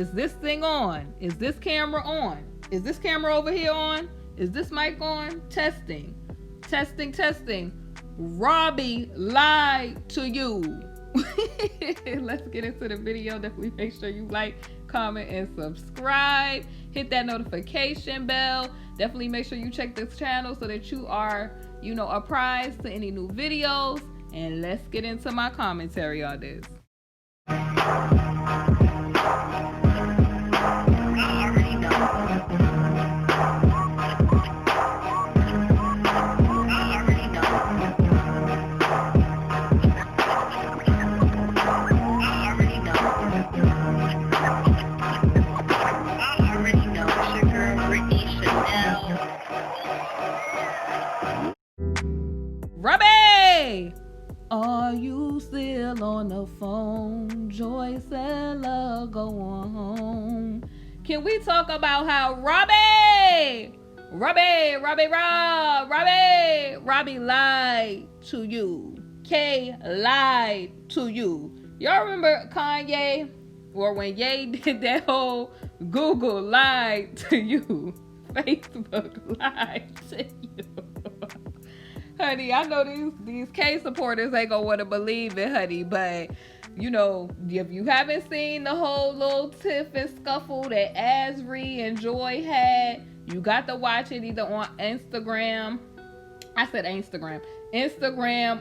Is this thing on? Is this camera on? Is this camera over here on? Is this mic on? Testing. Testing, testing. Robby lied to you. Let's get into the video. Definitely make sure you like, comment, and subscribe. Hit that notification bell. Definitely make sure you check this channel so that you are, apprised to any new videos. And let's get into my commentary on this. Robby! Are you still on the phone? Joy Sella, go on home. Can we talk about how Robby lied to you? K lied to you. Y'all remember Kanye? Or when Ye did that whole Google lied to you. Facebook lied to you. Honey, I know these K supporters ain't gonna want to believe it, honey, but if you haven't seen the whole little tiff and scuffle that Asri and Joy had, you got to watch it either on Instagram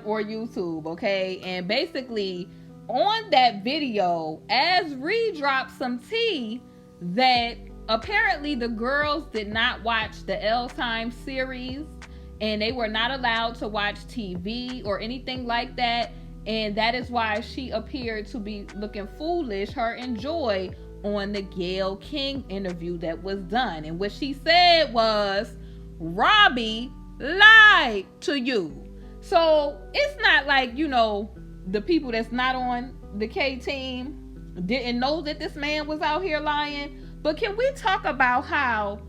or YouTube, okay? And basically, on that video, Asri dropped some tea that apparently the girls did not watch the L-Time series, and they were not allowed to watch TV or anything like that. And that is why she appeared to be looking foolish, her and Joy, on the Gayle King interview that was done. And what she said was, Robby lied to you. So it's not like, the people that's not on the K team didn't know that this man was out here lying. But can we talk about how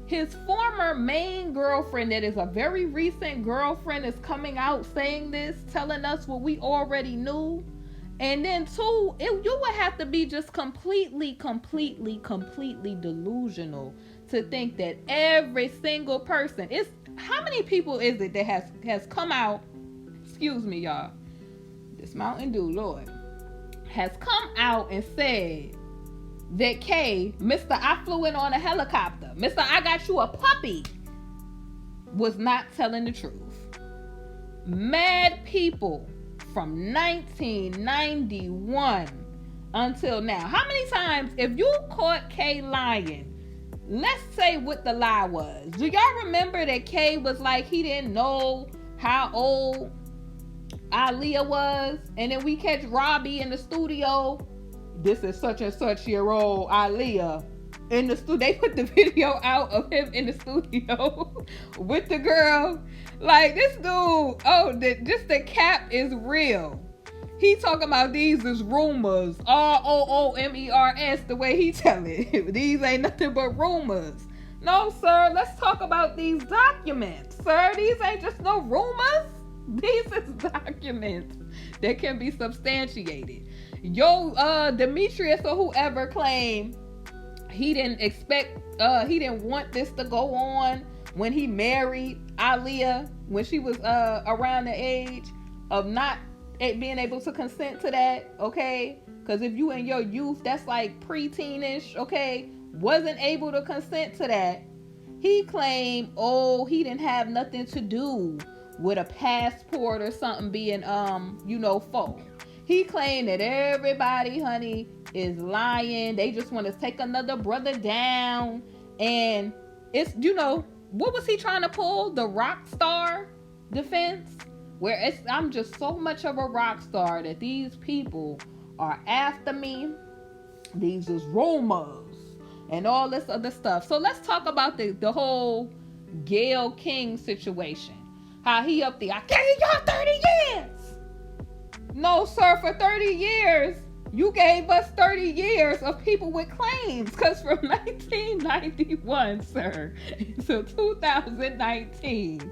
his former main girlfriend, that is a very recent girlfriend, is coming out saying this, telling us what we already knew? And then two, you would have to be just completely delusional to think that every single person how many people is it that has come out, excuse me y'all, this Mountain Dew, Lord, has come out and said that K, Mr. I flew in on a helicopter, Mr. I got you a puppy, was not telling the truth. Mad people from 1991 until now. How many times, if you caught K lying, let's say what the lie was. Do y'all remember that K was like he didn't know how old Aaliyah was? And then we catch Robby in the studio. This is such and such year old Aaliyah in the studio. They put the video out of him in the studio with the girl. Like, this dude, just the cap is real. He talking about these is rumors. ROOMERS, the way he tell it. These ain't nothing but rumors. No, sir, let's talk about these documents. Sir, these ain't just no rumors. These is documents that can be substantiated. Demetrius or whoever claimed he didn't want this to go on when he married Aaliyah, when she was around the age of not being able to consent to that, okay? Because if you in your youth, that's like preteenish, okay? Wasn't able to consent to that. He claimed, he didn't have nothing to do with a passport or something being, full. He claimed that everybody, honey, is lying. They just want to take another brother down. And it's, what was he trying to pull? The rock star defense? Where I'm just so much of a rock star that these people are after me. These is rumors and all this other stuff. So let's talk about the whole Gayle King situation. How he up there, I gave y'all 30 years. No, sir, for 30 years, you gave us 30 years of people with claims. Because from 1991, sir, to 2019,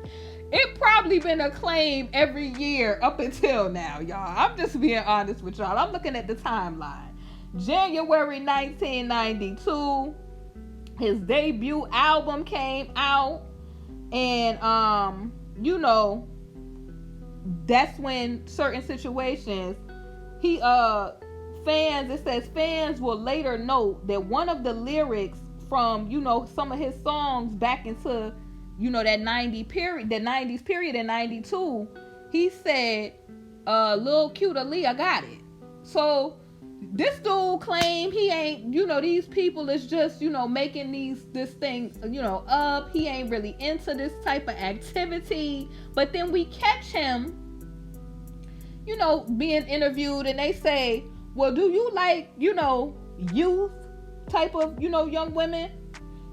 it probably been a claim every year up until now, y'all. I'm just being honest with y'all. I'm looking at the timeline. January 1992, his debut album came out, and that's when certain situations it says fans will later note that one of the lyrics from some of his songs back into that 90s period in 92, he said Lil Cute Aaliyah got it. So this dude claimed he ain't, these people is just, making this thing, up. He ain't really into this type of activity. But then we catch him, being interviewed, and they say, well, do you like, youth type of, young women?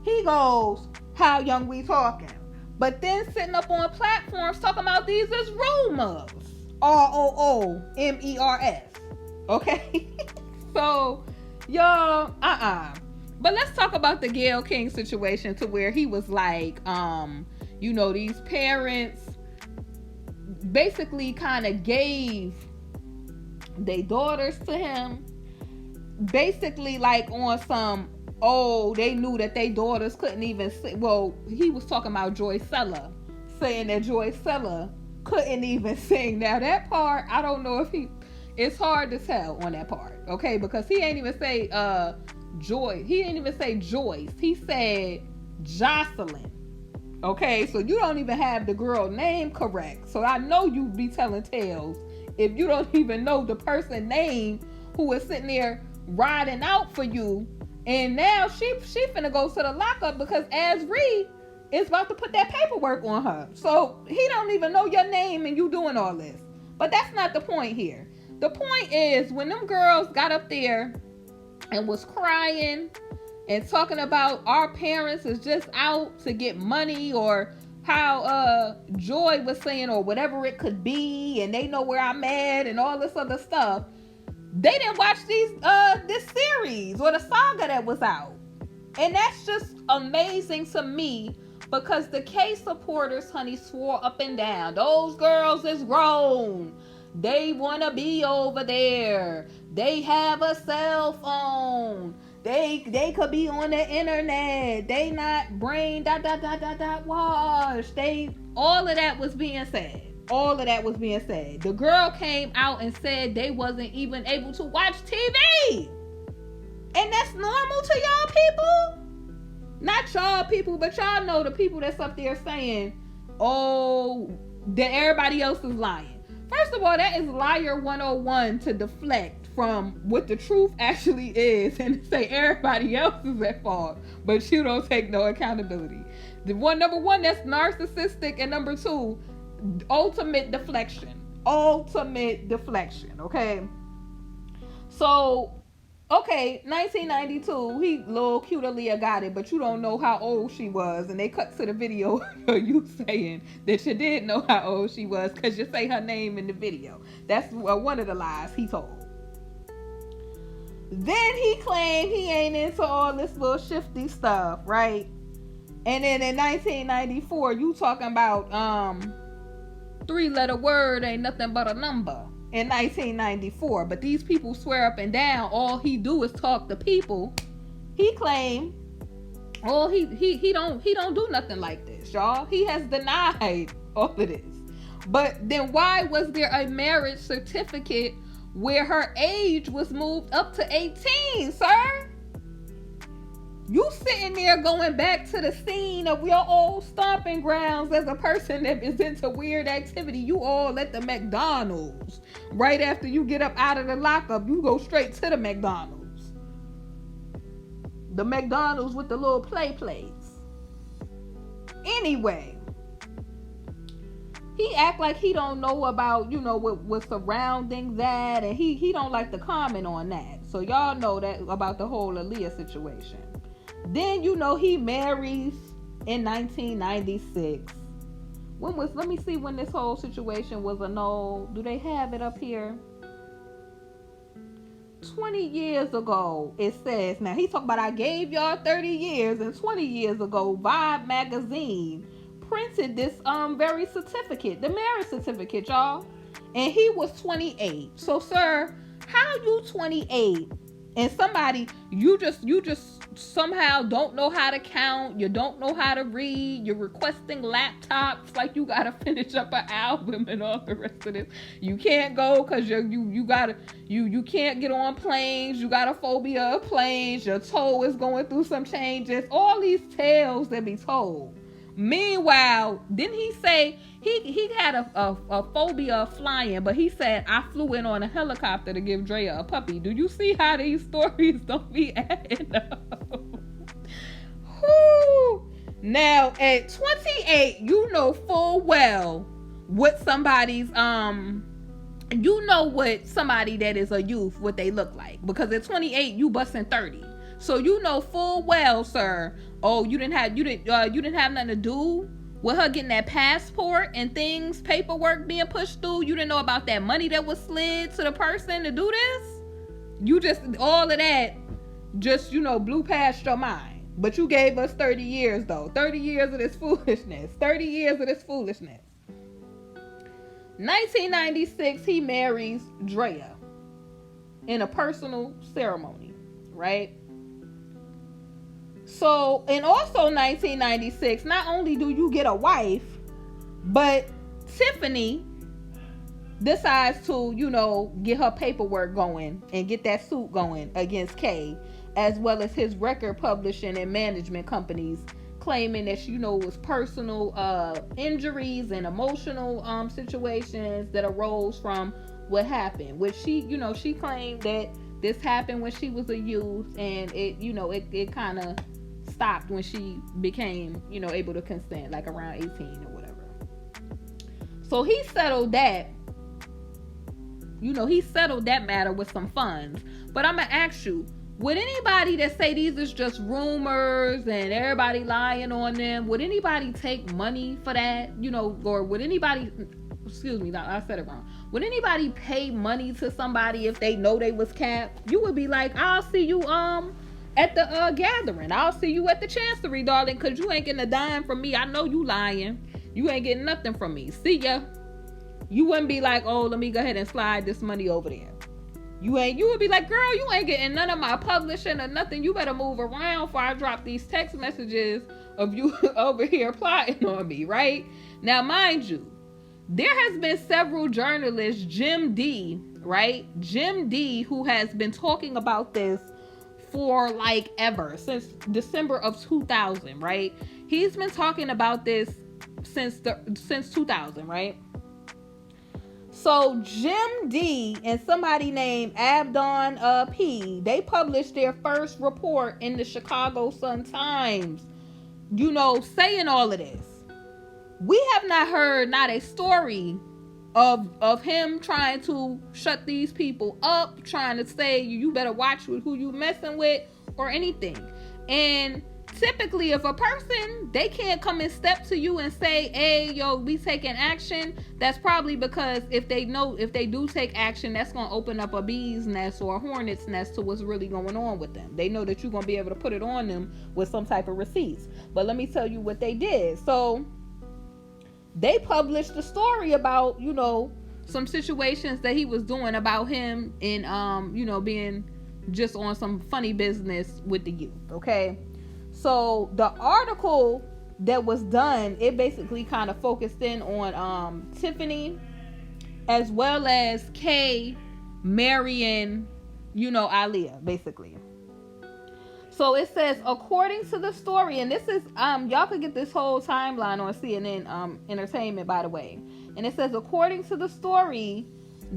He goes, how young we talking? But then sitting up on platforms talking about these as rumors. ROOMERS. Okay? So, y'all, But let's talk about the Gayle King situation, to where he was like, these parents basically kind of gave their daughters to him. Basically like on some, they knew that their daughters couldn't even sing. Well, he was talking about Joy Sella, saying that Joy Sella couldn't even sing. Now that part, I don't know if it's hard to tell on that part, okay? Because he ain't even say Joy. He didn't even say Joyce. He said Jocelyn. Okay, so you don't even have the girl name correct. So I know you be telling tales if you don't even know the person name who is sitting there riding out for you. And now she finna go to the lockup because Asree is about to put that paperwork on her. So he don't even know your name and you doing all this. But that's not the point here. The point is, when them girls got up there and was crying and talking about our parents is just out to get money, or how Joy was saying, or whatever it could be, and they know where I'm at and all this other stuff, they didn't watch this series or the saga that was out. And that's just amazing to me, because the K supporters, honey, swore up and down, those girls is grown. They want to be over there. They have a cell phone. They could be on the internet. They not brain wash. All of that was being said. The girl came out and said they wasn't even able to watch TV. And that's normal to y'all people? Not y'all people, but y'all know the people that's up there saying, that everybody else is lying. First of all, that is liar 101, to deflect from what the truth actually is and say everybody else is at fault, but you don't take no accountability. Number one, that's narcissistic, and number two, ultimate deflection, okay? So, okay, 1992, Lil Cute Aaliyah got it, but you don't know how old she was, and they cut to the video of you saying that you did know how old she was because you say her name in the video. That's one of the lies he told. Then he claimed he ain't into all this little shifty stuff, right? And then in 1994, you talking about 3-letter word ain't nothing but a number. In 1994, but these people swear up and down all he do is talk to people. He claimed, he don't do nothing like this, y'all. He has denied all of this. But then why was there a marriage certificate where her age was moved up to 18, sir? You sitting there going back to the scene of your old stomping grounds as a person that is into weird activity. You all at the McDonald's. Right after you get up out of the lockup, you go straight to the McDonald's. The McDonald's with the little play plates. Anyway, he act like he don't know about, what's surrounding that, and he don't like to comment on that. So y'all know that about the whole Aaliyah situation. Then he marries in 1996. Let me see when this whole situation was annulled. Do they have it up here? 20 years ago, it says. Now, he talking about, I gave y'all 30 years, and 20 years ago, Vibe magazine printed this very certificate, the marriage certificate, y'all. And he was 28. So, sir, how you 28 And somebody, you just somehow don't know how to count, you don't know how to read, you're requesting laptops like you gotta finish up an album and all the rest of this. You can't go because you can't get on planes, you got a phobia of planes, your toe is going through some changes, all these tales that be told. Meanwhile, didn't he say he had a phobia of flying, but he said, I flew in on a helicopter to give Drea a puppy. Do you see how these stories don't be adding up? Whew. Now, at 28, you know full well what somebody's, you know what somebody that is a youth, what they look like. Because at 28, you busting 30. So you know full well, sir. Oh, you didn't have nothing to do with her getting that passport and things, paperwork being pushed through. You didn't know about that money that was slid to the person to do this. You just, all of that just, blew past your mind. But you gave us 30 years though. 30 years of this foolishness. 30 years of this foolishness. 1996, he marries Drea in a personal ceremony, right? So, and also 1996, not only do you get a wife, but Tiffany decides to, get her paperwork going and get that suit going against Kay, as well as his record publishing and management companies, claiming that, it was personal injuries and emotional situations that arose from what happened, which she claimed that this happened when she was a youth, and it kind of stopped when she became, able to consent, like around 18 or whatever. So he settled that, matter with some funds. But I'm gonna ask you, would anybody that say these is just rumors and everybody lying on them, would anybody take money for that? Or would anybody, excuse me, I said it wrong. Would anybody pay money to somebody if they know they was capped? You would be like, I'll see you at the gathering. I'll see you at the chancery, darling, because you ain't getting a dime from me. I know you lying. You ain't getting nothing from me. See ya. You wouldn't be like, oh, let me go ahead and slide this money over there. You would be like, girl, you ain't getting none of my publishing or nothing. You better move around before I drop these text messages of you over here plotting on me, right? Now, mind you, there has been several journalists, Jim D, right? Jim D, who has been talking about this for like ever, since December of 2000, right? He's been talking about this since 2000, right? So Jim D and somebody named Abdon P, they published their first report in the Chicago Sun-Times, saying all of this. We have not heard not a story of him trying to shut these people up, trying to say you better watch with who you messing with or anything. And typically, if a person, they can't come and step to you and say, hey, yo, we taking action, that's probably because if they do take action, that's going to open up a bee's nest or a hornet's nest to what's really going on with them. They know that you're going to be able to put it on them with some type of receipts. But let me tell you what they did. So they published a story about, some situations that he was doing about him and, being just on some funny business with the youth. Okay. So the article that was done, it basically kind of focused in on Tiffany as well as Kay marrying, Aaliyah, basically. So it says, according to the story, and this is, y'all could get this whole timeline on CNN Entertainment, by the way. And it says, according to the story,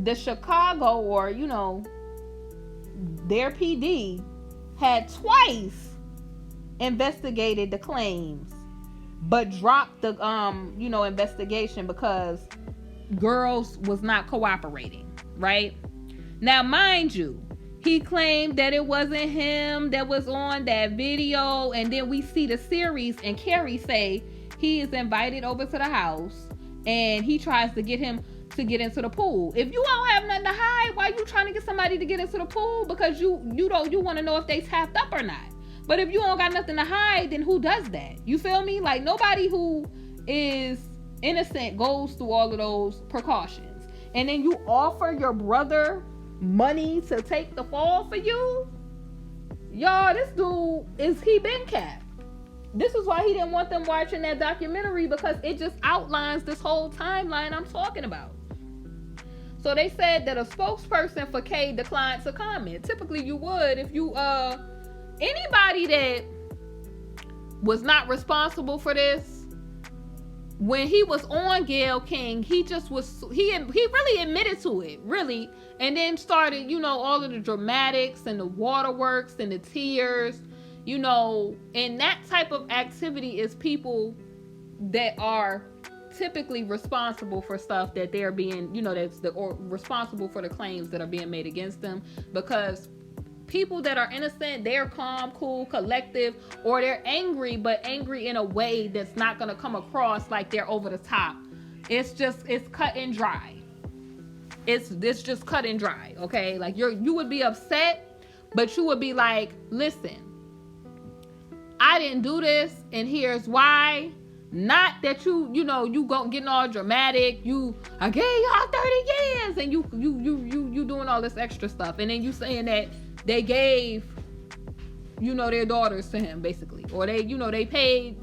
the Chicago, or, their PD had twice investigated the claims, but dropped the, investigation because girls was not cooperating, right? Now, mind you, he claimed that it wasn't him that was on that video. And then we see the series and Carrie say he is invited over to the house and he tries to get him to get into the pool. If you don't have nothing to hide, why you trying to get somebody to get into the pool? Because you want to know if they tapped up or not. But if you don't got nothing to hide, then who does that? You feel me? Like, nobody who is innocent goes through all of those precautions. And then you offer your brother money to take the fall for you? Y'all, this dude he been capped. This is why he didn't want them watching that documentary, because it just outlines this whole timeline I'm talking about. So they said that a spokesperson for K declined to comment. Typically you would if you anybody that was not responsible for this. When he was on Gayle King, he really admitted to it, really, and then started, all of the dramatics and the waterworks and the tears, and that type of activity is people that are typically responsible for stuff that they're being, or responsible for the claims that are being made against them, because people that are innocent, they're calm, cool, collective, or they're angry, but angry in a way that's not going to come across like they're over the top. It's cut and dry. It's just cut and dry, okay? Like you would be upset, but you would be like, listen, I didn't do this, and here's why. Not that you getting all dramatic. I gave y'all 30 years, and you doing all this extra stuff, and then you saying that they gave, their daughters to him, basically, or they paid,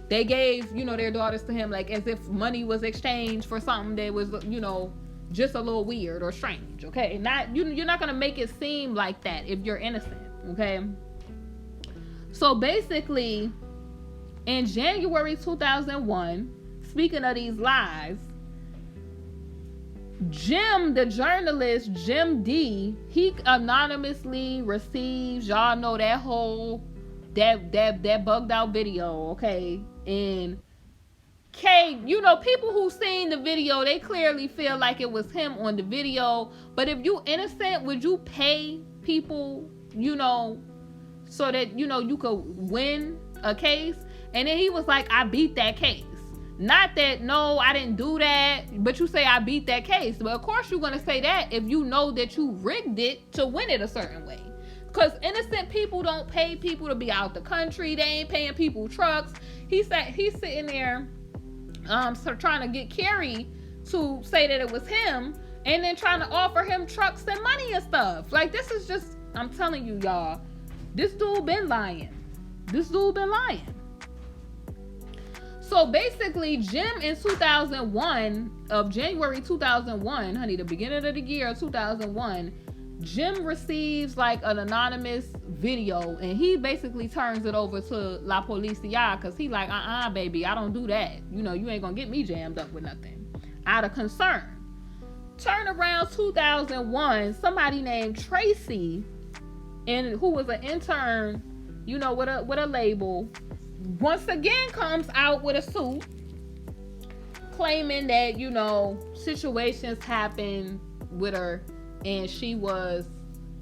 they gave, their daughters to him, like as if money was exchanged for something that was, just a little weird or strange. Okay, you're not gonna make it seem like that if you're innocent. Okay, so basically, in January 2001, speaking of these lies, Jim, the journalist, Jim D, he anonymously receives, y'all know that whole, that bugged out video, okay? And K, people who seen the video, they clearly feel like it was him on the video. But if you innocent, would you pay people, so that, you could win a case? And then he was like, I beat that case. Not that, no, I didn't do that, but you say I beat that case. But of course you're going to say that if you know that you rigged it to win it a certain way. Because innocent people don't pay people to be out the country. They ain't paying people trucks. He's sitting there trying to get Carrie to say that it was him, and then trying to offer him trucks and money and stuff. Like, this is just, I'm telling you, y'all, this dude been lying. So basically, Jim in 2001, of January 2001, honey, the beginning of the year 2001, Jim receives like an anonymous video, and he basically turns it over to La Policia, because he like, baby, I don't do that. You ain't gonna get me jammed up with nothing. Out of concern. Turn around 2001, somebody named Tracy, and who was an intern, with a label, once again comes out with a suit claiming that, situations happened with her and she was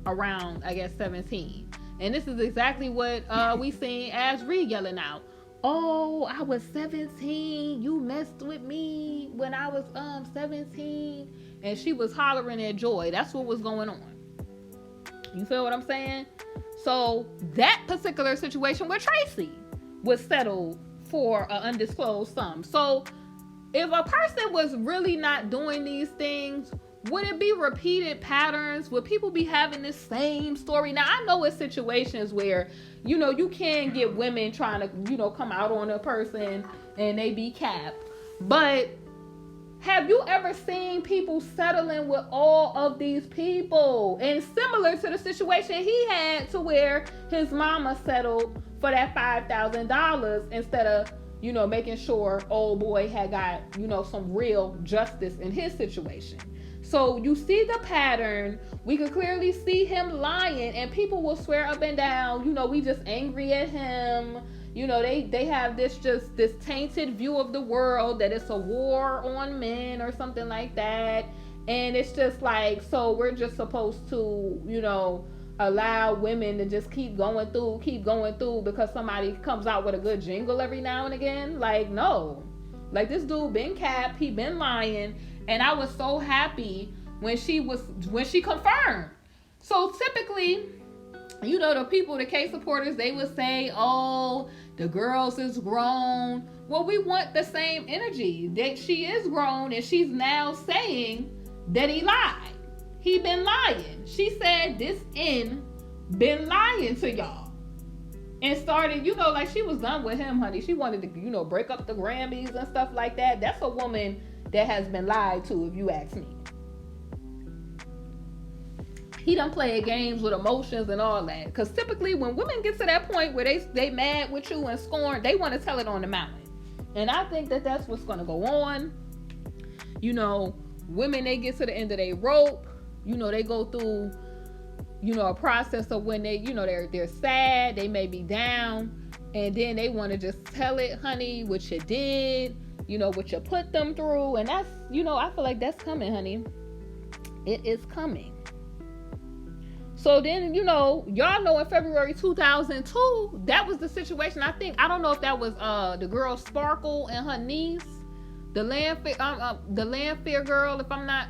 around, I guess, 17. And this is exactly what we seen as Reed yelling out. Oh, I was 17. You messed with me when I was 17. And she was hollering at Joy. That's what was going on. You feel what I'm saying? So that particular situation with Tracy was settled for an undisclosed sum. So if a person was really not doing these things, would it be repeated patterns? Would people be having this same story? Now, I know it's situations where, you can get women trying to, come out on a person and they be capped. But have you ever seen people settling with all of these people? And similar to the situation he had, to where his mama settled for that $5,000 instead of, making sure old boy had got, some real justice in his situation. So you see the pattern. We could clearly see him lying, and people will swear up and down, we just angry at him. They have this tainted view of the world, that it's a war on men or something like that. And it's just like, so we're just supposed to, allow women to just keep going through because somebody comes out with a good jingle every now and again. Like, no. Like, this dude been capped, he been lying, and I was so happy when she confirmed. So typically, the people, the case supporters, they would say, oh, the girls is grown. Well, we want the same energy, that she is grown, and she's now saying that he lied. He been lying. She said this in been lying to y'all. And started, like she was done with him, honey. She wanted to, break up the Grammys and stuff like that. That's a woman that has been lied to, if you ask me. He done played games with emotions and all that. Because typically when women get to that point where they mad with you and scorn, they want to tell it on the mountain. And I think that that's what's going to go on. Women, they get to the end of their rope. They go through, a process of when they, they're sad. They may be down. And then they want to just tell it, honey, what you did, what you put them through. And that's, I feel like that's coming, honey. It is coming. So then, y'all know in February 2002, that was the situation. I don't know if that was the girl Sparkle and her niece, the Landfair girl, if I'm not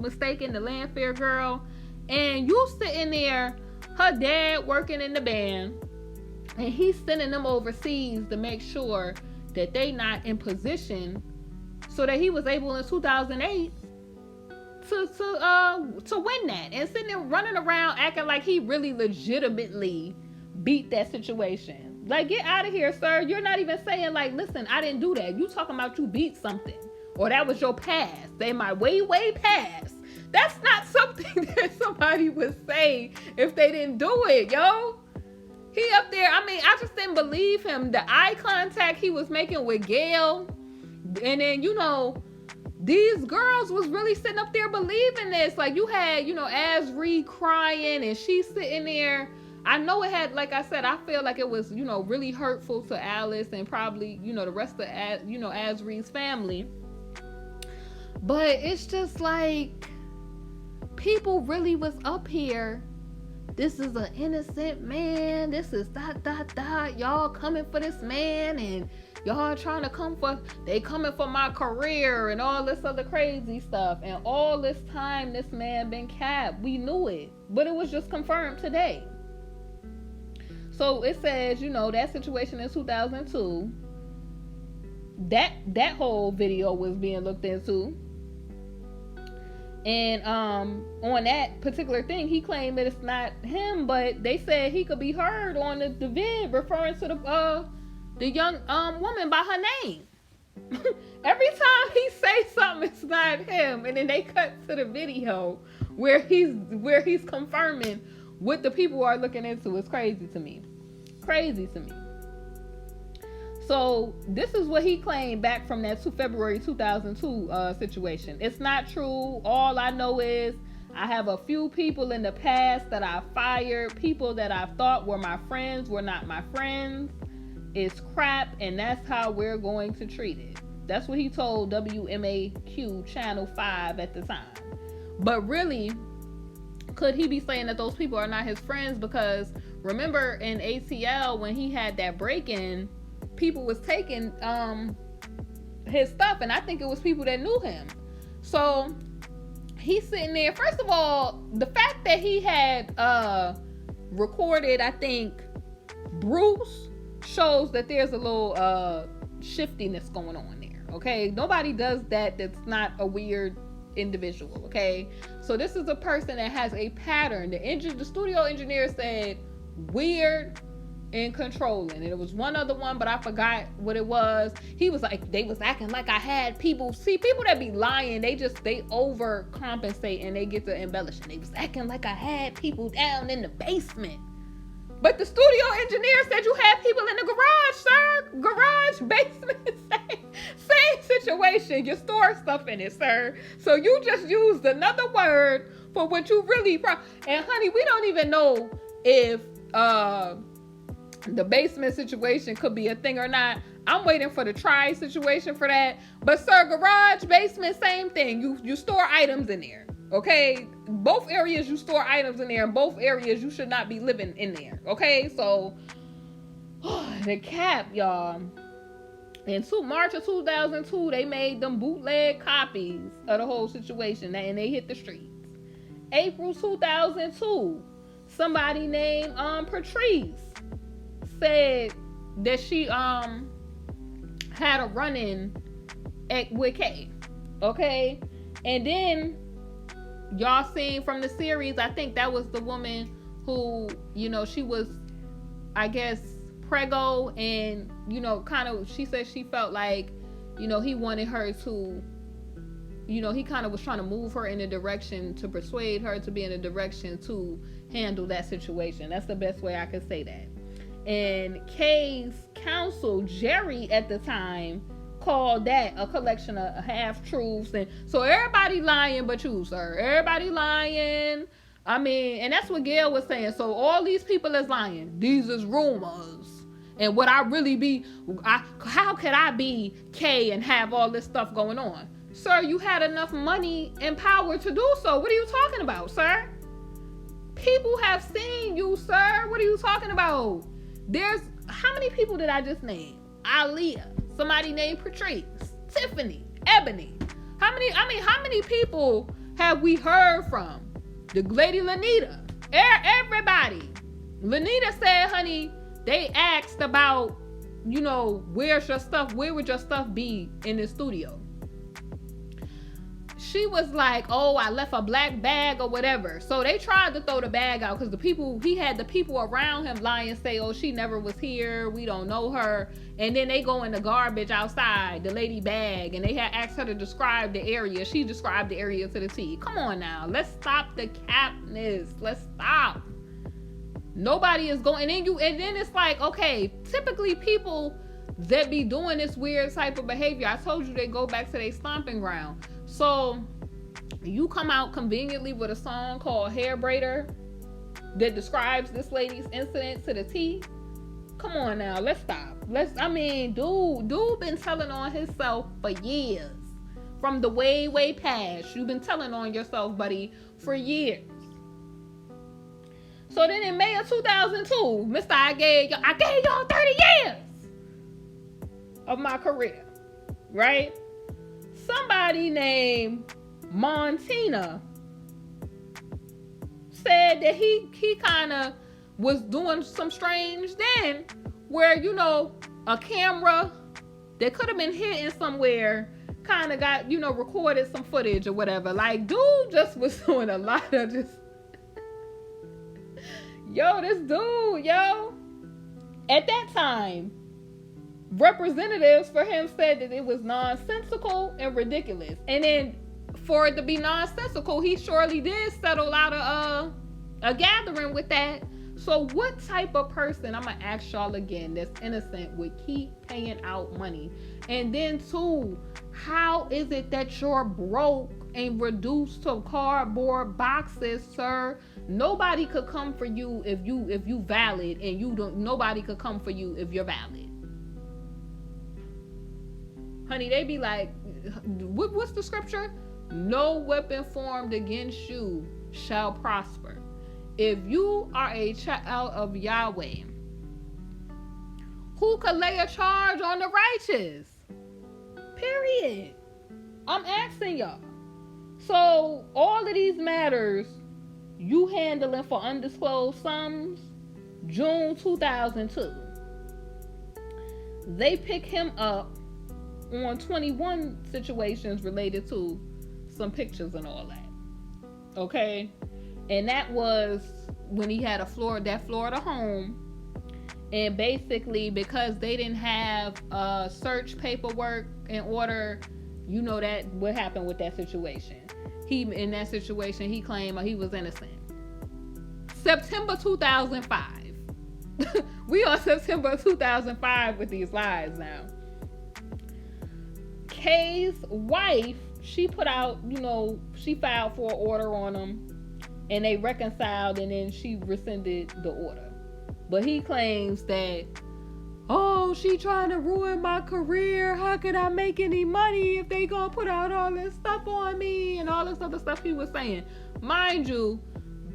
mistaken, the Landfair girl. And you sitting there, her dad working in the band, and he's sending them overseas to make sure that they not in position, so that he was able in 2008 to win that, and sitting there running around acting like he really legitimately beat that situation. Like, get out of here, sir. You're not even saying like, listen, I didn't do that. You talking about you beat something, or that was your past. They might way past. That's not something that somebody would say if they didn't do it, yo. He up there, I just didn't believe him. The eye contact he was making with Gail, and then these girls was really sitting up there believing this. Like, you had, Asri crying, and she's sitting there. I know it had, like I said, I feel like it was, really hurtful to Alice and probably, the rest of, Asri's family. But it's just like, people really was up here. This is an innocent man. This is ... Y'all coming for this man, and y'all trying to they coming for my career and all this other crazy stuff. And all this time, this man been capped. We knew it, but it was just confirmed today. So it says, that situation in 2002, that whole video was being looked into. And on that particular thing, he claimed that it's not him, but they said he could be heard on the vid referring to the young woman by her name. Every time he say something, it's not him, and then they cut to the video where he's confirming what the people are looking into. It's crazy to me. So this is what he claimed back from that February 2002 situation. It's not true. All I know is I have a few people in the past that I fired. People that I thought were my friends were not my friends. It's crap, and that's how we're going to treat it. That's what he told WMAQ Channel 5 at the time. But really, could he be saying that those people are not his friends? Because remember in ATL, when he had that break-in, people was taking his stuff, and I think it was people that knew him. So he's sitting there. First of all, the fact that he had recorded, I think, Bruce, shows that there's a little shiftiness going on there. Okay, nobody does that that's not a weird individual. Okay, so this is a person that has a pattern. The studio engineer said weird and controlling, and it was one other one, but I forgot what it was. He was like, they was acting like I had people. See, people that be lying, they overcompensate and they get to embellishing. They was acting like I had people down in the basement, but the studio engineer said you had people in the garage, sir. Garage, basement, same situation. You store stuff in it, sir. So you just used another word for what you really and honey, we don't even know if the basement situation could be a thing or not. I'm waiting for the try situation for that. But sir, garage, basement, same thing. You store items in there. Okay? Both areas you store items in there, and both areas you should not be living in there. Okay? So the cap, y'all. In March of 2002, they made them bootleg copies of the whole situation, and they hit the streets. April 2002, somebody named Patrice said that she had a run-in with Kay. Okay? And then y'all seen from the series, I think that was the woman who, you know, she was, I guess, preggo, and, you know, kind of, she said she felt like, you know, he wanted her to, you know, he kind of was trying to move her in a direction to persuade her to be in a direction to handle that situation. That's the best way I could say that. And Kay's counsel, Jerry, at the time, called that a collection of half-truths. And so everybody lying but you, sir. Everybody lying. I mean, and that's what Gail was saying. So all these people is lying. These is rumors. And what I really be, how could I be Kay and have all this stuff going on? Sir, you had enough money and power to do so. What are you talking about, sir? People have seen you, sir. What are you talking about? There's, how many people did I just name? Aaliyah, somebody named Patrice, Tiffany, Ebony. How many people have we heard from? The lady Lanita, everybody. Lanita said, honey, they asked about, you know, where's your stuff? Where would your stuff be in the studio? She was like, oh, I left a black bag or whatever. So they tried to throw the bag out because he had the people around him lie and say, oh, she never was here. We don't know her. And then they go in the garbage outside, the lady bag, and they had asked her to describe the area. She described the area to the T. Come on now. Let's stop the capness. Let's stop. Nobody is going. And then it's like, okay, typically people that be doing this weird type of behavior, I told you they go back to their stomping ground. So you come out conveniently with a song called Hair Braider that describes this lady's incident to the T. Come on now, let's stop. Dude been telling on himself for years. From the way past. You've been telling on yourself, buddy, for years. So then in May of 2002, Mr. I gave y'all 30 years of my career, right? Somebody named Montina said that he kind of was doing some strange then, where, you know, a camera that could have been hidden somewhere kind of got, you know, recorded some footage or whatever. Like, dude just was doing a lot of just this dude, at that time, representatives for him said that it was nonsensical and ridiculous. And then for it to be nonsensical, he surely did settle out a gathering with that. So what type of person, I'm going to ask y'all again, that's innocent would keep paying out money? And then too, how is it that you're broke and reduced to cardboard boxes, sir? Nobody could come for you if you valid, and you don't. Nobody could come for you if you're valid. Honey, they be like, what's the scripture? No weapon formed against you shall prosper. If you are a child of Yahweh, who could lay a charge on the righteous? Period. I'm asking y'all. So all of these matters you handling for undisclosed sums, June 2002. They pick him up on 21 situations related to some pictures and all that. Okay? And that was when he had that Florida home. And basically, because they didn't have search paperwork in order, you know that what happened with that situation. In that situation, he claimed he was innocent. September 2005. We on September 2005 with these lies now. Kay's wife, she put out, she filed for an order on him, and they reconciled, and then she rescinded the order. But he claims that, she trying to ruin my career. How could I make any money if they gonna put out all this stuff on me and all this other stuff he was saying? Mind you,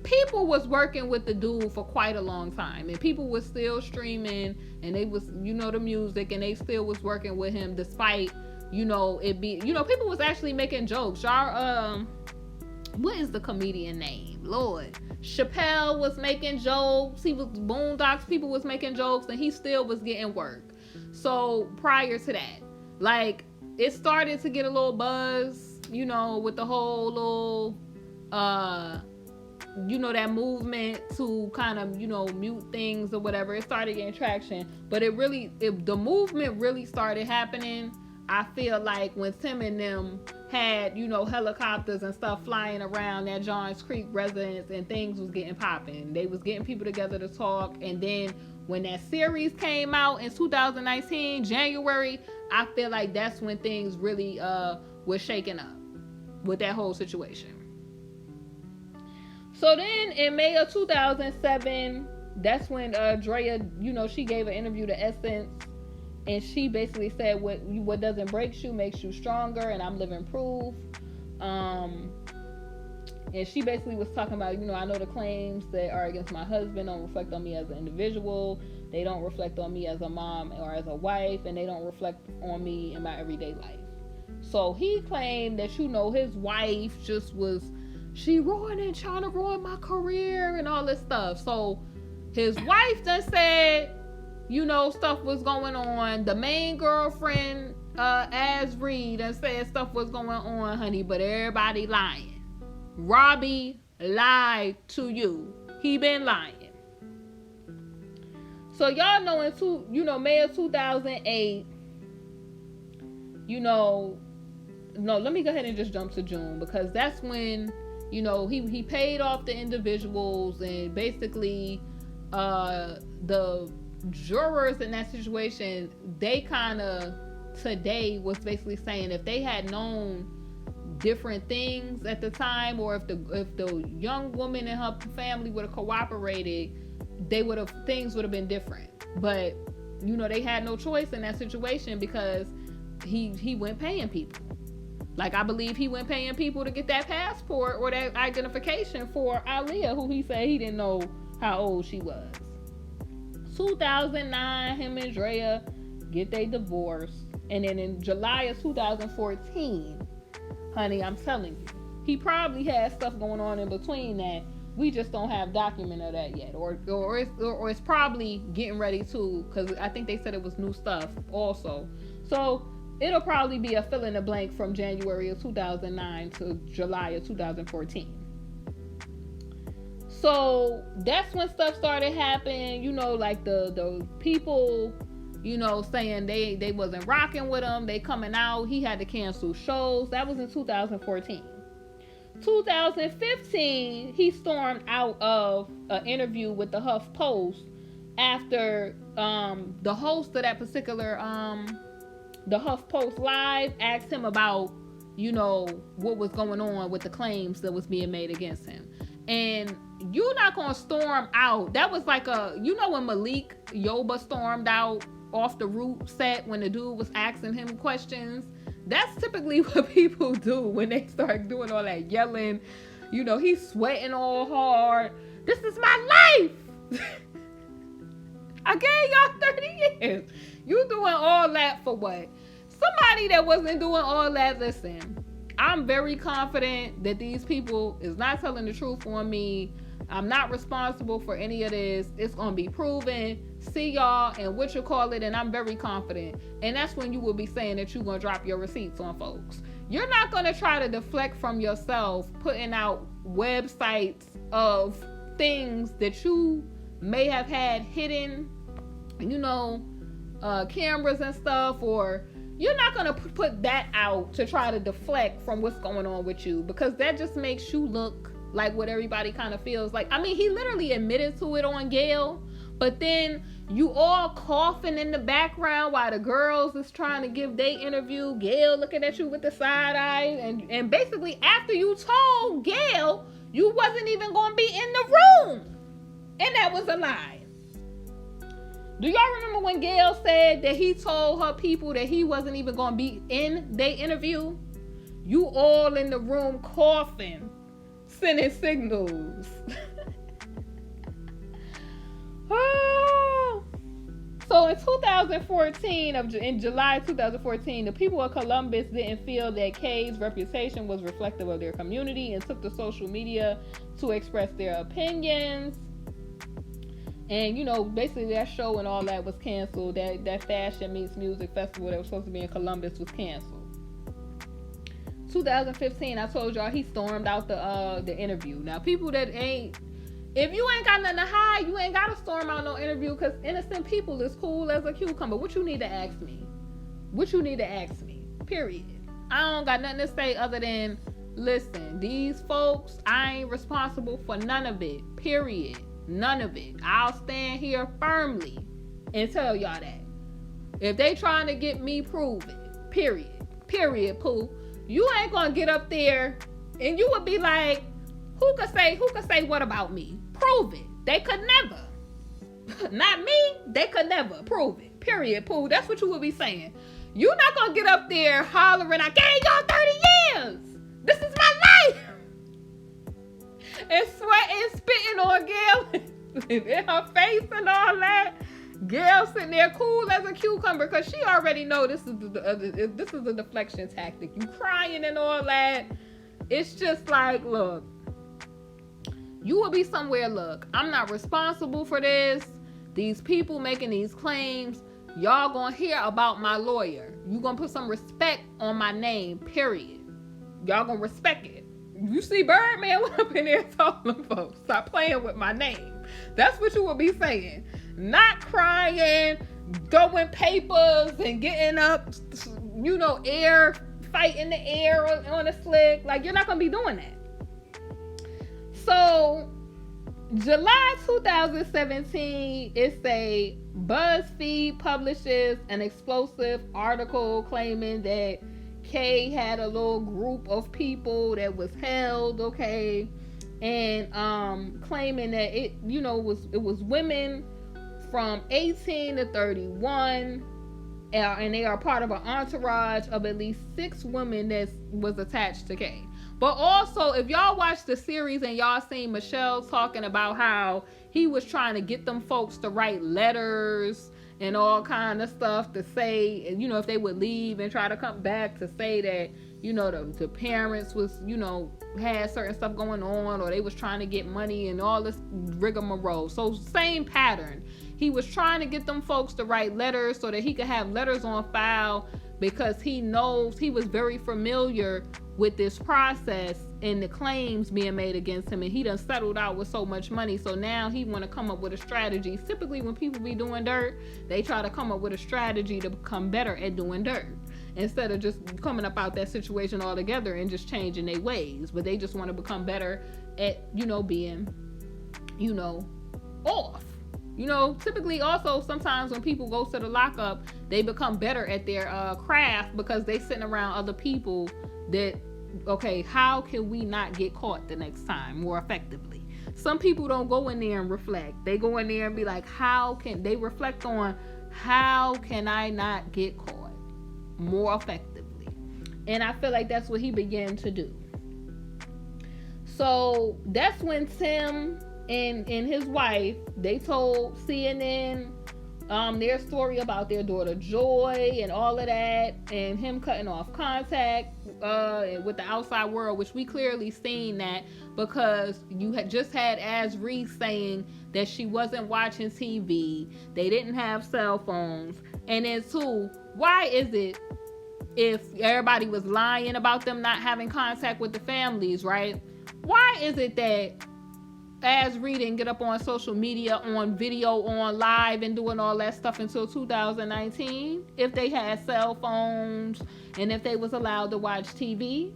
people was working with the dude for quite a long time, and people was still streaming, and they was, the music, and they still was working with him despite, it be, people was actually making jokes. Y'all, what is the comedian name? Lord. Chappelle was making jokes. He was Boondocks. People was making jokes, and he still was getting work. So prior to that, it started to get a little buzz, with the whole little that movement to kind of, mute things or whatever, it started getting traction. But the movement really started happening, I feel like, when Tim and them had, helicopters and stuff flying around that Johns Creek residence, and things was getting popping. They was getting people together to talk. And then when that series came out in 2019, January, I feel like that's when things really was shaking up with that whole situation. So then in May of 2007, that's when Drea, she gave an interview to Essence, and she basically said, what doesn't break you makes you stronger, and I'm living proof. And she basically was talking about, I know the claims that are against my husband don't reflect on me as an individual. They don't reflect on me as a mom or as a wife, and they don't reflect on me in my everyday life. So he claimed that, his wife just was, she ruining, trying to ruin my career and all this stuff. So his wife done said, stuff was going on. The main girlfriend, as Reed, done said stuff was going on, honey, but everybody lying. Robby lied to you. He been lying. So y'all know May of 2008, no, let me go ahead and just jump to June, because that's when, he paid off the individuals, and basically the jurors in that situation, they kind of today was basically saying if they had known different things at the time, or if the young woman and her family would have cooperated, things would have been different. But they had no choice in that situation, because he went paying people. Like, I believe he went paying people to get that passport or that identification for Aaliyah, who he said he didn't know how old she was. 2009, him and Drea get their divorce. And then in July of 2014, honey, I'm telling you, he probably had stuff going on in between that. We just don't have document of that yet. Or it's probably getting ready to, because I think they said it was new stuff also. So it'll probably be a fill in the blank from January of 2009 to July of 2014. So that's when stuff started happening, like the people, saying they wasn't rocking with him. They coming out. He had to cancel shows. That was in 2014. 2015, he stormed out of an interview with the Huff Post after the host of that particular the Huff Post Live asked him about, what was going on with the claims that was being made against him. And you're not going to storm out. That was like when Malik Yoba stormed out off the Root set when the dude was asking him questions. That's typically what people do when they start doing all that yelling. He's sweating all hard. This is my life. I gave y'all 30 years. You doing all that for what? Somebody that wasn't doing all that, listen, I'm very confident that these people is not telling the truth on me. I'm not responsible for any of this. It's going to be proven. See y'all and and I'm very confident. And that's when you will be saying that you're going to drop your receipts on folks. You're not going to try to deflect from yourself putting out websites of things that you may have had hidden, cameras and stuff, or you're not going to put that out to try to deflect from what's going on with you, because that just makes you look like what everybody kind of feels like. I mean, he literally admitted to it on Gayle, but then you all coughing in the background while the girls is trying to give their interview. Gayle looking at you with the side eye, and basically after you told Gayle you wasn't even going to be in the room, and that was a lie. Do y'all remember when Gayle said that he told her people that he wasn't even going to be in their interview? You all in the room coughing, sending signals. Oh. So in 2014, in July 2014, the people of Columbus didn't feel that Kay's reputation was reflective of their community and took to social media to express their opinions. And, basically that show and all that was canceled. That Fashion Meets Music Festival that was supposed to be in Columbus was canceled. 2015, I told y'all he stormed out the interview. Now, people that ain't, if you ain't got nothing to hide, you ain't got to storm out no interview, because innocent people is cool as a cucumber. What you need to ask me? What you need to ask me? Period. I don't got nothing to say other than, listen, these folks, I ain't responsible for none of it. Period. None of it. I'll stand here firmly and tell y'all that. If they trying to get me, prove it. Period. Period, Pooh. You ain't gonna get up there and you would be like, who could say what about me? Prove it. They could never. Not me. They could never. Prove it. Period, Pooh. That's what you would be saying. You're not gonna get up there hollering, I gave y'all 30 years. This is my life. And sweating, spitting on Gail in her face and all that. Gail sitting there cool as a cucumber, because she already know this is a deflection tactic. You crying and all that. It's just like, look, you will be somewhere. Look, I'm not responsible for this. These people making these claims, y'all gonna hear about my lawyer. You gonna put some respect on my name, period. Y'all gonna respect it. You see Birdman went up in there and told them folks, stop playing with my name. That's what you will be saying. Not crying, throwing papers and getting up, air, fighting the air on the slick. Like, you're not going to be doing that. So, July 2017, it's a BuzzFeed publishes an explosive article claiming that Kay had a little group of people that was held, okay, and claiming that it was women from 18 to 31, and they are part of an entourage of at least 6 women that was attached to Kay. But also, if y'all watch the series and y'all seen Michelle talking about how he was trying to get them folks to write letters and all kind of stuff to say, if they would leave and try to come back, to say that, the parents was, had certain stuff going on, or they was trying to get money and all this rigmarole. So same pattern. He was trying to get them folks to write letters so that he could have letters on file, because he knows, he was very familiar with this process and the claims being made against him, and he done settled out with so much money. So now he want to come up with a strategy. Typically when people be doing dirt, they try to come up with a strategy to become better at doing dirt, instead of just coming up out that situation altogether and just changing their ways. But they just want to become better at being off. Typically also sometimes when people go to the lockup, they become better at their craft, because they sitting around other people that, okay, how can we not get caught the next time more effectively? Some people don't go in there and reflect. They go in there and be like, how can they reflect on, how can I not get caught more effectively? And I feel like that's what he began to do. So that's when Tim and his wife, they told CNN their story about their daughter Joy and all of that, and him cutting off contact with the outside world, which we clearly seen that, because you had just had Asree saying that she wasn't watching TV, they didn't have cell phones. And then too, why is it, if everybody was lying about them not having contact with the families, right? Why is it that Asree didn't get up on social media, on video, on live, and doing all that stuff until 2019, if they had cell phones and if they was allowed to watch TV?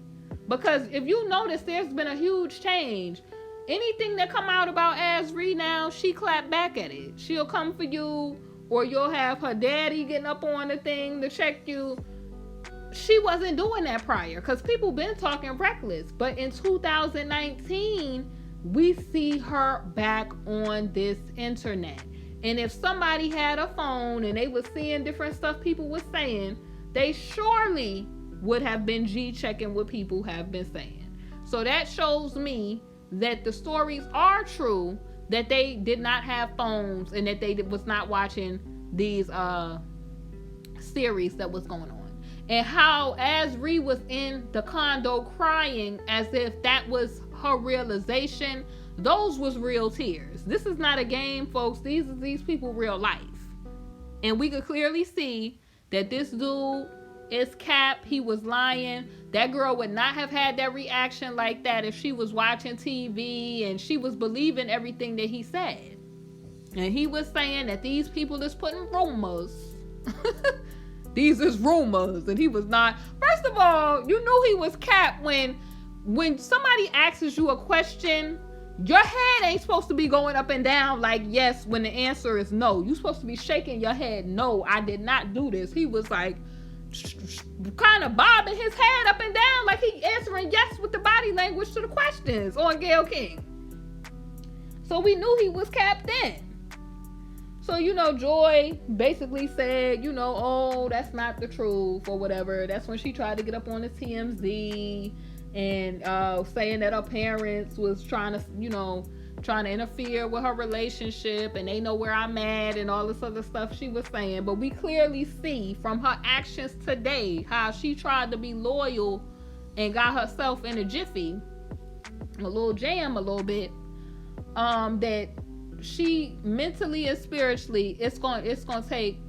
Because if you notice, there's been a huge change. Anything that come out about Asree now, she clap back at it. She'll come for you, or you'll have her daddy getting up on the thing to check you. She wasn't doing that prior, because people been talking reckless. But in 2019, we see her back on this internet. And if somebody had a phone and they was seeing different stuff people was saying, they surely would have been G-checking what people have been saying. So that shows me that the stories are true, that they did not have phones and that they was not watching these series that was going on. And how Asree was in the condo crying as if that was her realization, those was real tears. This is not a game, folks. These people real life. And we could clearly see that this dude it's cap. He was lying. That girl would not have had that reaction like that if she was watching TV and she was believing everything that he said. And he was saying that these people is putting rumors. These is rumors. And he was not. First of all, you knew he was cap when somebody asks you a question. Your head ain't supposed to be going up and down like yes when the answer is no. You're supposed to be shaking your head. No, I did not do this. He was like kind of bobbing his head up and down like he answering yes with the body language to the questions on Gayle King. So we knew he was capped in. So, Joy basically said, oh, that's not the truth or whatever. That's when she tried to get up on the TMZ and saying that her parents was trying to interfere with her relationship and they know where I'm at and all this other stuff she was saying. But we clearly see from her actions today how she tried to be loyal and got herself in a jiffy, a little jam a little bit, that she mentally and spiritually, it's going to take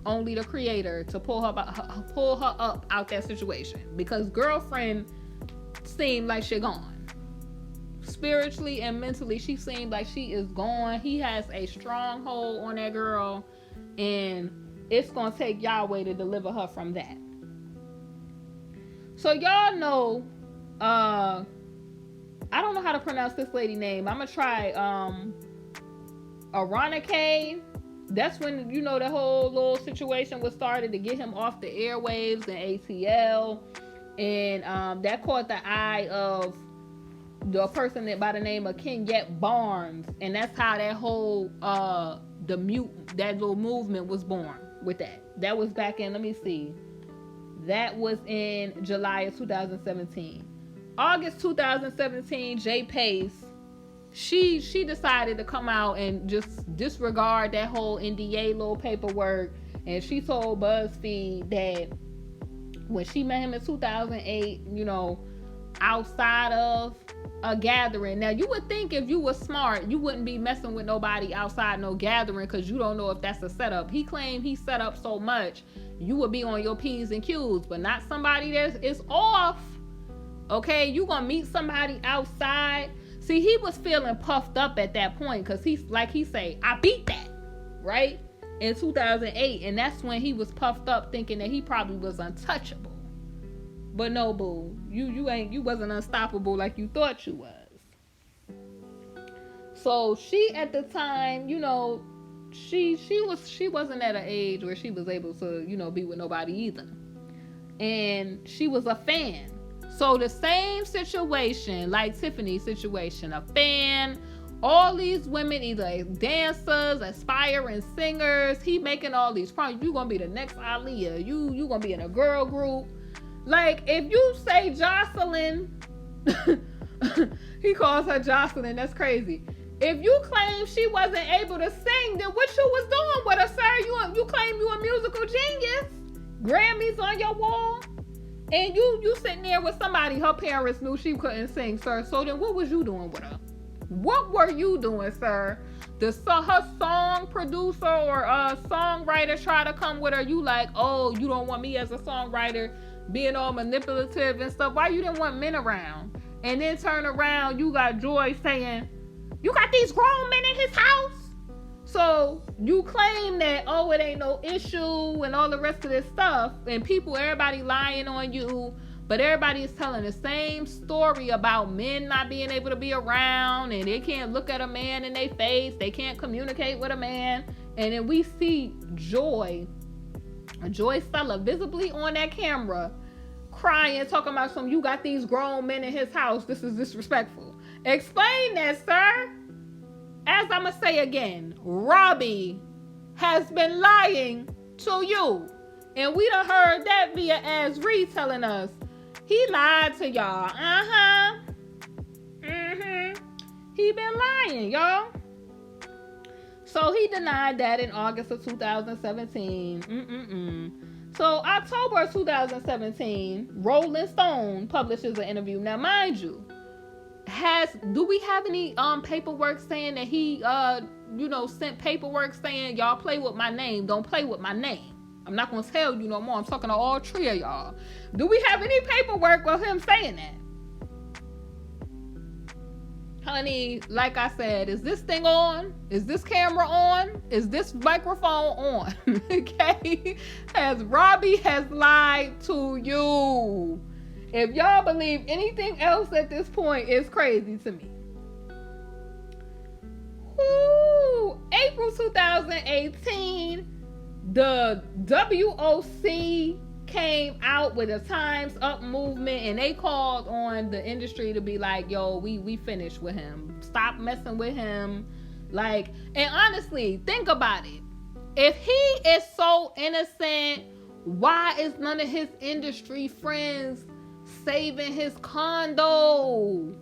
only the creator to pull her up out that situation, because girlfriend seemed like she gone. Spiritually and mentally, she seemed like she is gone. He has a stronghold on that girl, and it's gonna take Yahweh to deliver her from that. So y'all know, I don't know how to pronounce this lady name. I'm gonna try Aronike. That's when the whole little situation was started to get him off the airwaves and ATL, and that caught the eye of the person that by the name of Kenyette Barnes, and that's how that whole that little movement was born with that. That was back in, let me see, that was in July of 2017. August 2017, Jay Pace, she decided to come out and just disregard that whole NDA little paperwork, and she told BuzzFeed that when she met him in 2008, outside of a gathering. Now, you would think if you were smart, you wouldn't be messing with nobody outside no gathering, because you don't know if that's a setup. He claimed he set up so much, you would be on your P's and Q's, but not somebody that is off. Okay, you gonna meet somebody outside. See, he was feeling puffed up at that point, because he's like he say, I beat that, right? In 2008, and that's when he was puffed up thinking that he probably was untouchable. But no, boo, you wasn't unstoppable like you thought you was. So she at the time, she wasn't at an age where she was able to, be with nobody either. And she was a fan. So the same situation, like Tiffany's situation, a fan, all these women, either dancers, aspiring singers, he making all these promises. You gonna be the next Aaliyah. You gonna be in a girl group. Like, if you say Jocelyn, he calls her Jocelyn, that's crazy. If you claim she wasn't able to sing, then what you was doing with her, sir? You claim you a musical genius? Grammys on your wall? And you sitting there with somebody, her parents knew she couldn't sing, sir. So then what was you doing with her? What were you doing, sir? Her song producer or songwriter try to come with her. You like, oh, you don't want me as a songwriter being all manipulative and stuff. Why you didn't want men around? And then turn around, you got Joy saying, you got these grown men in his house? So you claim that, oh, it ain't no issue and all the rest of this stuff. And everybody lying on you. But everybody is telling the same story about men not being able to be around, and they can't look at a man in their face. They can't communicate with a man. And then we see Joy Stella visibly on that camera crying, talking about you got these grown men in his house. This is disrespectful. Explain that, sir. As I'm going to say again, Robby has been lying to you. And we done heard that via Azri telling us he lied to y'all. He been lying, y'all. So he denied that in August of 2017. So October of 2017, Rolling Stone publishes an interview. Now, mind you, do we have any paperwork saying that he sent paperwork saying y'all play with my name, don't play with my name? I'm not going to tell you no more. I'm talking to all three of y'all. Do we have any paperwork of him saying that? Honey, like I said, is this thing on? Is this camera on? Is this microphone on? Okay? As Robby has lied to you. If y'all believe anything else at this point, it's crazy to me. Ooh, April 2018, the WOC came out with a Time's Up movement, and they called on the industry to be like, yo, we finished with him. Stop messing with him. Like, and honestly, think about it. If he is so innocent, why is none of his industry friends saving his condo?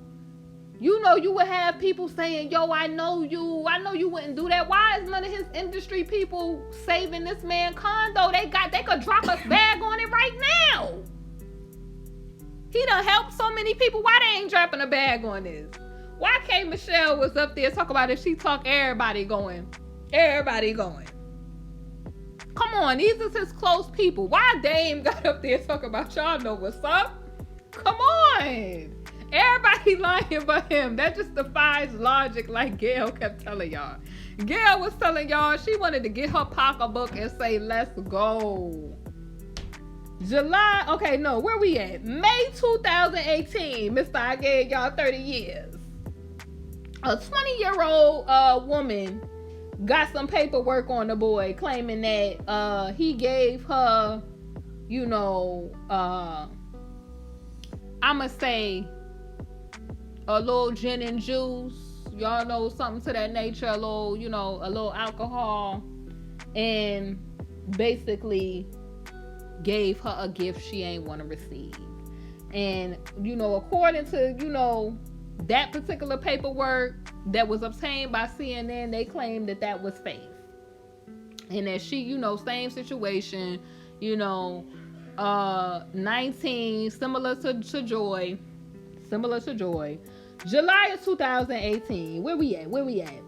You know, you would have people saying, yo, I know you wouldn't do that. Why is none of his industry people saving this man condo? They could drop a bag on it right now. He done helped so many people. Why they ain't dropping a bag on this? Why K Michelle was up there talk about if she talk, everybody going. Come on, these is his close people. Why Dame got up there talking about y'all know what's up? Come on. Everybody lying but him. That just defies logic, like Gail kept telling y'all. Gail was telling y'all she wanted to get her pocketbook and say, let's go. July, okay, no, where we at? May 2018, Mr. I gave y'all 30 years. A 20-year-old woman got some paperwork on the boy claiming that he gave her, you know, I'ma say a little gin and juice, y'all know, something to that nature, a little, you know, a little alcohol, and basically gave her a gift she ain't want to receive. And, you know, according to, you know, that particular paperwork that was obtained by CNN, they claimed that that was Faith. And that she, you know, same situation, you know, 19, similar to Joy. July of 2018. Where we at? I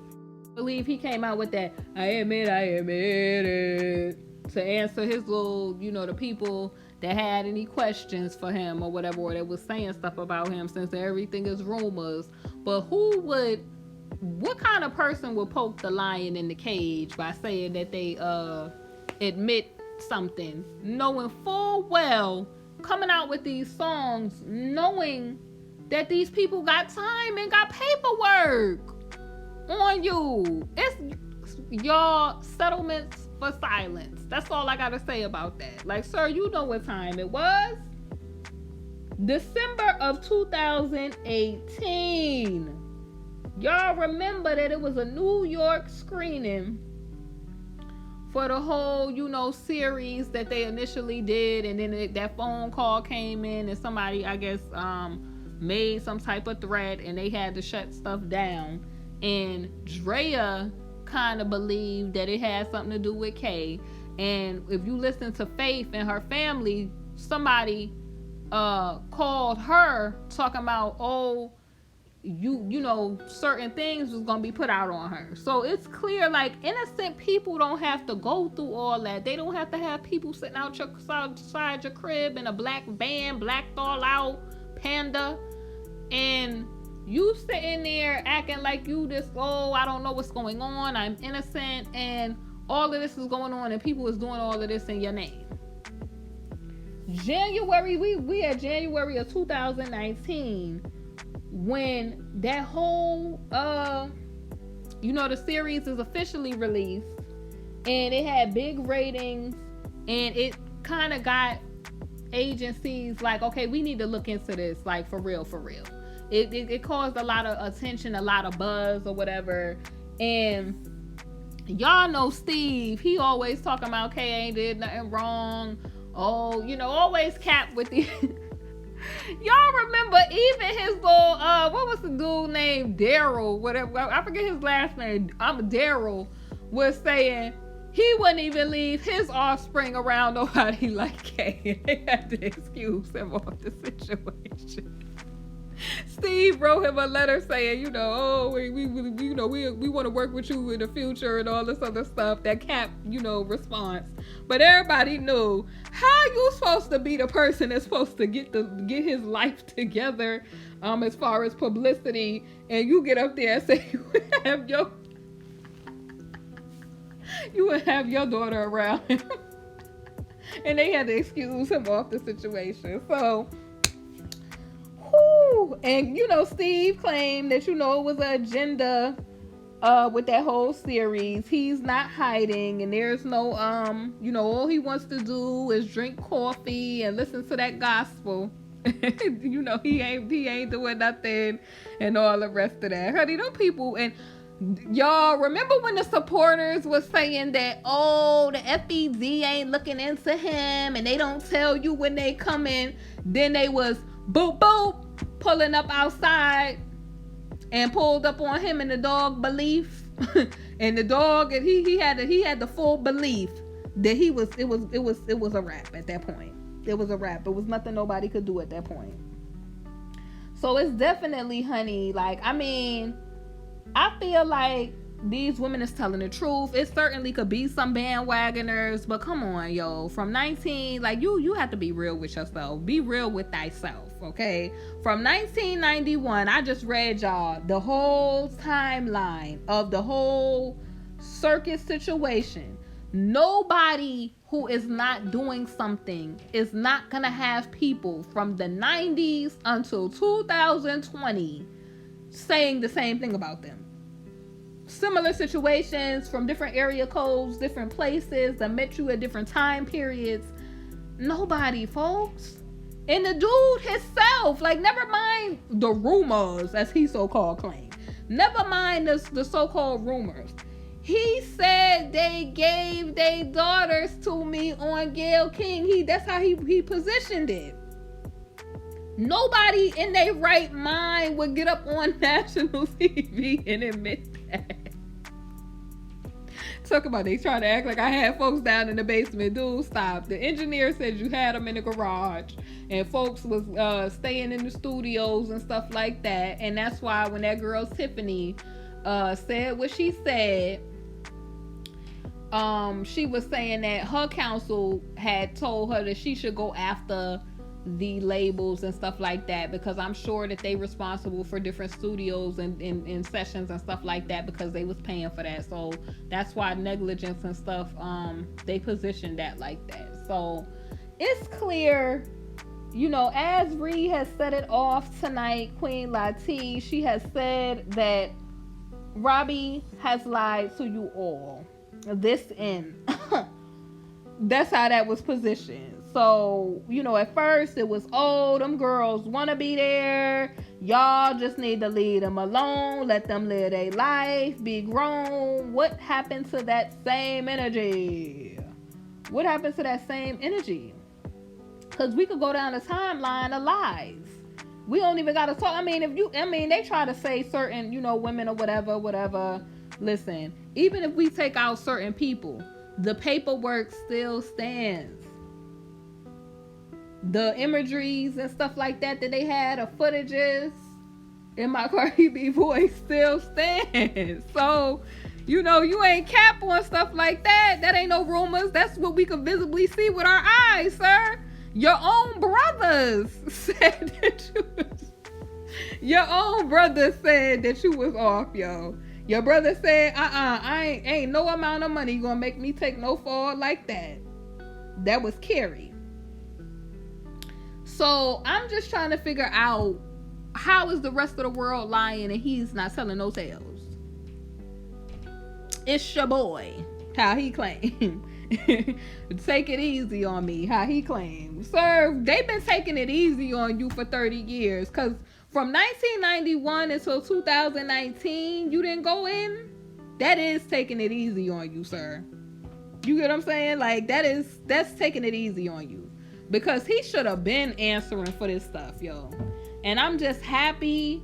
believe he came out with that, I admit it, to answer his little, you know, the people that had any questions for him or whatever, or that was saying stuff about him, since everything is rumors. But what kind of person would poke the lion in the cage by saying that they admit something, knowing full well, coming out with these songs, knowing that these people got time and got paperwork on you? It's y'all settlements for silence. That's all I gotta say about that. Like, sir, you know what time it was. December of 2018. Y'all remember that it was a New York screening for the whole, you know, series that they initially did, and then that phone call came in and somebody, I guess, made some type of threat and they had to shut stuff down. And Drea kind of believed that it had something to do with Kay. And if you listen to Faith and her family, somebody called her talking about, oh, you know, certain things was gonna be put out on her. So it's clear, like, innocent people don't have to go through all that. They don't have to have people sitting outside your crib in a black van, blacked all out, panda, and you sitting there acting like you this, oh, I don't know what's going on, I'm innocent, and all of this is going on, and people is doing all of this in your name. January, we at January of 2019, when that whole you know, the series is officially released, and it had big ratings, and it kind of got agencies like, okay, we need to look into this, like, for real. It caused a lot of attention, a lot of buzz or whatever. And y'all know Steve, he always talking about Kay ain't did nothing wrong. Oh, you know, always cap with the y'all remember even his little what was the dude named Daryl, whatever, I forget his last name, Daryl, was saying he wouldn't even leave his offspring around nobody like Kay. They had to excuse him off the situation. Steve wrote him a letter saying, you know, oh, we want to work with you in the future and all this other stuff. That Cap, response. But everybody knew, how you supposed to be the person that's supposed to get his life together, as far as publicity, and you get up there and say you would have your daughter around him. And they had to excuse him off the situation. So, and Steve claimed that it was an agenda with that whole series. He's not hiding, and there's no all he wants to do is drink coffee and listen to that gospel. He ain't doing nothing and all the rest of that. Honey, them people, and y'all remember when the supporters was saying that, the FED ain't looking into him and they don't tell you when they come in. Then they was boop boop pulling up outside and pulled up on him, and the dog belief and the dog, and he had the full belief that it was a wrap at that point. It was a wrap. It was nothing nobody could do at that point. So it's definitely, honey, I feel like these women is telling the truth. It certainly could be some bandwagoners, but come on, yo. From 19, you have to be real with yourself. Be real with thyself, okay? From 1991, I just read y'all the whole timeline of the whole circus situation. Nobody who is not doing something is not gonna have people from the 90s until 2020 saying the same thing about them. Similar situations from different area codes, different places that met you at different time periods. Nobody, folks. And the dude himself, never mind the rumors, as he so-called claimed. Never mind the so-called rumors. He said they gave their daughters to me on Gayle King. That's how he positioned it. Nobody in their right mind would get up on national TV and admit that. Talk about they trying to act like I had folks down in the basement. Dude, stop. The engineer said you had them in the garage, and folks was staying in the studios and stuff like that. And that's why when that girl Tiffany said what she said, she was saying that her counsel had told her that she should go after the labels and stuff like that, because I'm sure that they responsible for different studios and sessions and stuff like that, because they was paying for that. So that's why negligence and stuff, they positioned that like that. So it's clear, as Ree has set it off tonight, Queen Latifah, she has said that Robby has lied to you all. This end. That's how that was positioned. So, at first it was, them girls want to be there. Y'all just need to leave them alone. Let them live their life. Be grown. What happened to that same energy? What happened to that same energy? Because we could go down the timeline of lies. We don't even got to talk. They try to say certain, women or whatever. Listen, even if we take out certain people, the paperwork still stands. The imageries and stuff like that they had, of footages in my Cardi B voice still stands. So, you ain't cap on stuff like that. That ain't no rumors. That's what we can visibly see with our eyes, sir. Your own brothers said that your own brother said that you was off, yo. Your brother said, ain't no amount of money gonna make me take no fall like that. That was Carrie. So I'm just trying to figure out, how is the rest of the world lying and he's not telling no tales? It's your boy, how he claimed. Take it easy on me, how he claimed. Sir, they've been taking it easy on you for 30 years. Because from 1991 until 2019, you didn't go in. That is taking it easy on you, sir. You get what I'm saying? That's taking it easy on you. Because he should have been answering for this stuff, yo. And I'm just happy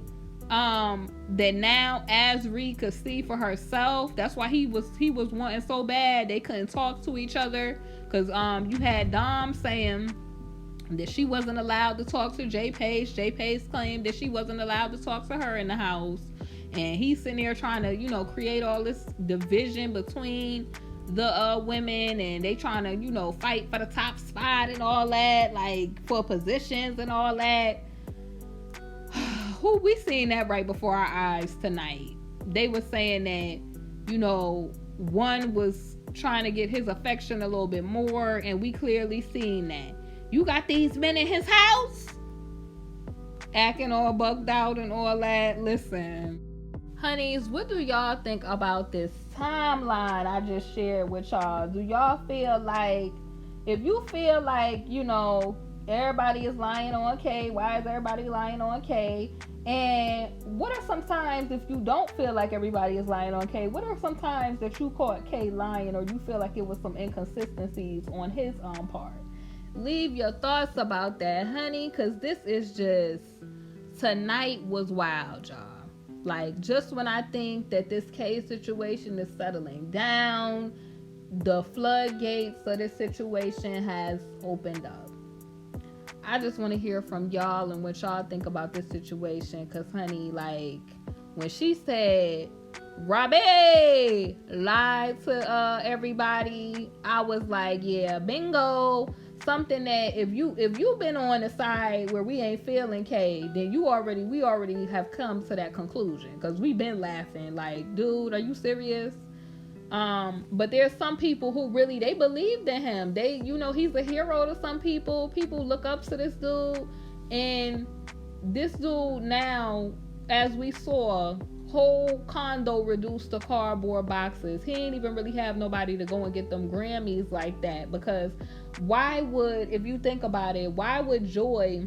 that now Asri could see for herself. That's why he was wanting so bad they couldn't talk to each other. Because you had Dom saying that she wasn't allowed to talk to Jay Page. Jay Page claimed that she wasn't allowed to talk to her in the house. And he's sitting there trying to, you know, create all this division between the women, and they trying to, you know, fight for the top spot and all that, like for positions and all that. Who we seen that right before our eyes tonight. They were saying that, you know, one was trying to get his affection a little bit more, and we clearly seen that. You got these men in his house acting all bugged out and all that. Listen, honeys, what do y'all think about this timeline I just shared with y'all? Do y'all feel like, if you feel like, you know, everybody is lying on K, why is everybody lying on K? And what are some times, if you don't feel like everybody is lying on K, what are some times that you caught K lying, or you feel like it was some inconsistencies on his part? Leave your thoughts about that, honey, because this is just, tonight was wild, y'all. Like, just when I think that this K situation is settling down, the floodgates of this situation has opened up. I just want to hear from y'all and what y'all think about this situation, because, honey, like, when she said Robby lied to everybody, I was like, yeah, bingo. Something that if you've been on the side where we ain't feeling K, then we already have come to that conclusion, because we've been laughing like, dude, are you serious? But there's some people who really, they believed in him. They, you know, he's a hero to some people. People look up to this dude, and this dude now, as we saw, whole condo reduced to cardboard boxes. He ain't even really have nobody to go and get them Grammys like that, because why would, if you think about it, why would Joy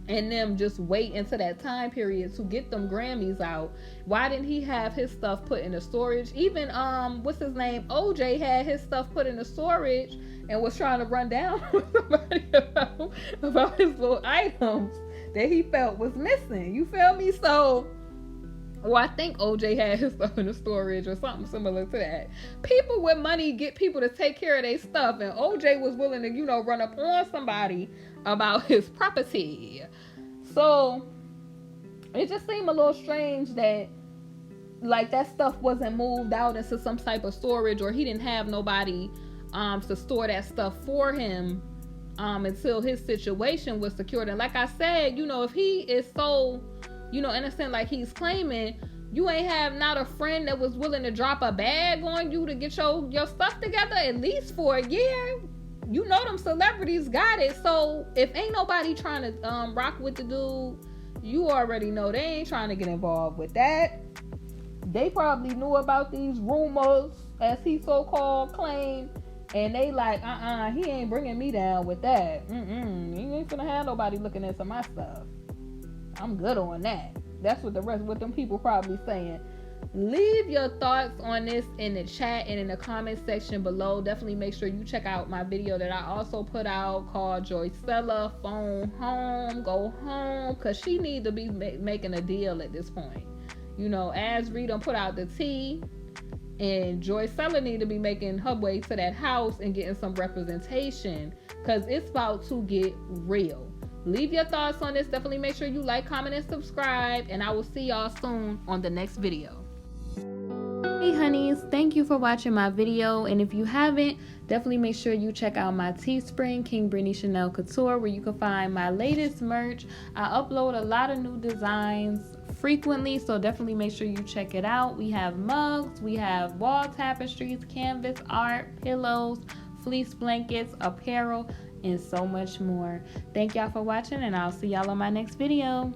and them just wait until that time period to get them Grammys out? Why didn't he have his stuff put in the storage? Even what's his name, OJ, had his stuff put in the storage and was trying to run down with somebody about his little items that he felt was missing. You feel me? So, or I think OJ had his stuff in the storage or something similar to that. People with money get people to take care of their stuff, and OJ was willing to, you know, run up on somebody about his property. So it just seemed a little strange that, like, that stuff wasn't moved out into some type of storage, or he didn't have nobody to store that stuff for him until his situation was secured. And like I said, you know, if he is so, you know, innocent like he's claiming, you ain't have not a friend that was willing to drop a bag on you to get your stuff together at least for a year. You know them celebrities got it. So if ain't nobody trying to rock with the dude, you already know they ain't trying to get involved with that. They probably knew about these rumors, as he so-called claimed, and they like, he ain't bringing me down with that. He ain't gonna have nobody looking into my stuff. I'm good on that. That's what them people probably saying. Leave your thoughts on this in the chat and in the comment section below. Definitely make sure you check out my video that I also put out called Joycella Phone Home, Go Home, because she need to be making a deal at this point. You know, as Rita put out the tea, and Joycella need to be making her way to that house and getting some representation, because it's about to get real. Leave your thoughts on this. Definitely make sure you like, comment, and subscribe, and I will see y'all soon on the next video. Hey honeys, thank you for watching my video, and if you haven't, definitely make sure you check out my Teespring, KingBritneyChanel Couture, where you can find my latest merch. I upload a lot of new designs frequently, so definitely make sure you check it out. We have mugs, we have wall tapestries, canvas art, pillows, fleece blankets, apparel, and so much more. Thank y'all for watching, and I'll see y'all on my next video.